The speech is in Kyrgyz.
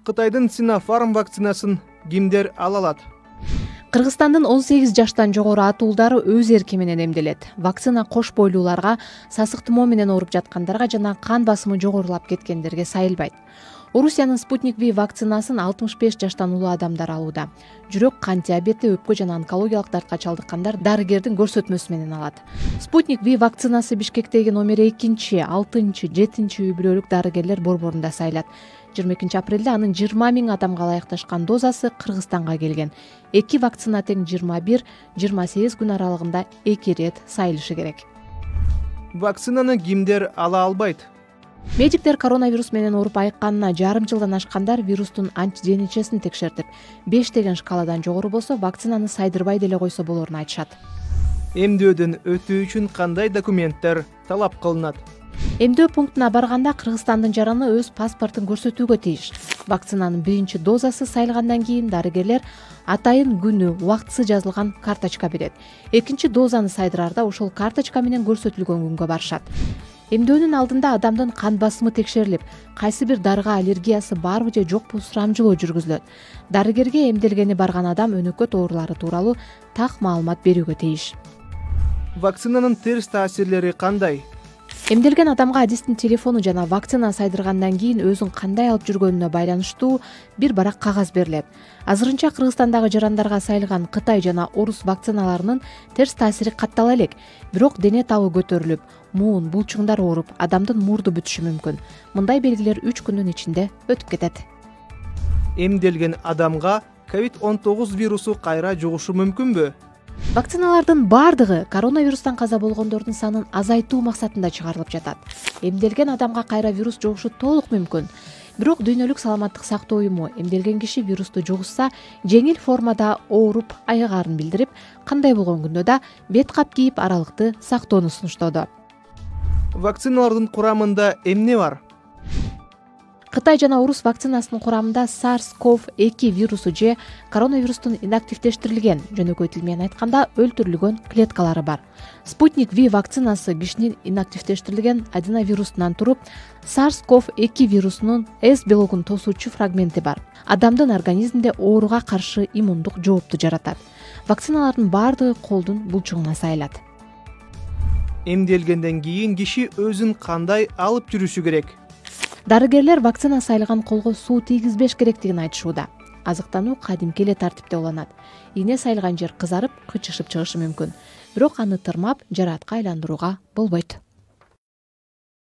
Кытайдын Sinopharm вакцинасын кимдер ала алат? Кыргызстандын 18 жаштан жогору атуулдары өз эрки менен эмделет. Вакцина кош бойлууларга, сасык тумоо менен ооруп жаткандарга жана кан басымы жогорулап кеткендерге сайылбайт. Орусиянын Спутник V вакцинасын 65 жаштан улуу адамдар алууда. Жүрөк, кан диабети, өпкө жана онкологиялык дартка чалдыккандар дарыгердин көрсөтмөсү менен алат. Спутник V вакцинасы Бишкектеги номер 2, 6, 7 үй бүлөлүк дарыгерлер борборунда сайылат. 22 апрелде анын 20 000 адамга ылайыкташкан дозасы Кыргызстанга келген. 2 вакцина тең 21-28 күн аралыгында 2 рет сайылышы керек. Вакцинаны кимдер ала албайт? Медиктер коронавирус менен ооруп айыкканына жарым жылдан ашкандар вирустун антиденечесин текшертип, 5 деген шкаладан жогору болсо вакцинаны сайдырбай деле койсо болорун айтышат. Эмдөөдөн өтүү үчүн кандай документтер талап кылынат? Эмдөө пунктуна барганда Кыргызстандын жараны өз паспортун көрсөтүүгө тийиш. Вакцинанын биринчи дозасы сайылгандан кийин дарыгерлер атайын күнү, убактысы жазылган карточка берет. Экинчи дозаны сайдырарда ошол карточка менен көрсөтүлгөн күнгө барышат. Эмдөөнүн алдында адамдын кан басымы текшерилип, кайсы бир дарыга аллергиясы барбы же жокпу сурамжылоо жүргүзүлөт. Дарыгерге эмделгени барган адам өнөкөт оорулары тууралуу так маалымат берүүгө тийиш. Вакцинанын терс таасирлери кандай? Эмделген адамга адистин телефону жана вакцина сайдыргандан кийин өзүн кандай алып жүргөнүнө байланыштуу бир барак кагаз берилет. Азырынча Кыргызстандагы жарандарга сайылган Кытай жана Орус вакциналарынын терс таасири каттала элек, бирок дене табы көтөрүлүп, муун, булчуңдар ооруп, адамдын мурду бүтүшү мүмкүн. Мындай белгилер 3 күндүн ичинде өтүп кетет. Эмделген адамга COVID-19 вирусу кайра жугушу мүмкүнбү? Вакциналардын бардыгы коронавирустан каза болгондордун санын азайтуу максатында чыгарылып жатат. Эмделген адамга кайра вирус жугушу толук мүмкүн. Бирок Дүйнөлүк саламаттык сактоо уюму эмделген киши вирусту жугузса, жеңил формада ооруп айыгаарын билдирип, кандай болгон күндө да бет кап кийип аралыкты сактоону сунуштоодо. Вакциналардын курамында эмне бар? Кытай жана Орус вакцинасынын курамында SARS-CoV-2 вирусу же коронавирустун инактивдештирилген, жөнөкөй тил менен айтканда өлтүрүлгөн клеткалары бар. Спутник V вакцинасы кишинин инактивдештирилген аденовирусунан туруп, SARS-CoV-2 вирусунун S белогун тосуучу фрагменти бар. Адамдын организминде ооруга каршы иммундук жоопту жаратат. Вакциналардын бардыгы колдун булчугуна сайылат. Эмделгенден кийин киши өзүн кандай алып жүрүшү керек? Дарыгерлер вакцина сайылган колго суу тийгизбеш керектигин айтышууда. Азыктануу кадимки эле тартипте уланат. Ийне сайылган жер кызарып, кычышып чыгышы мүмкүн. Бирок аны тырмап, жараатка айландырууга болбойт.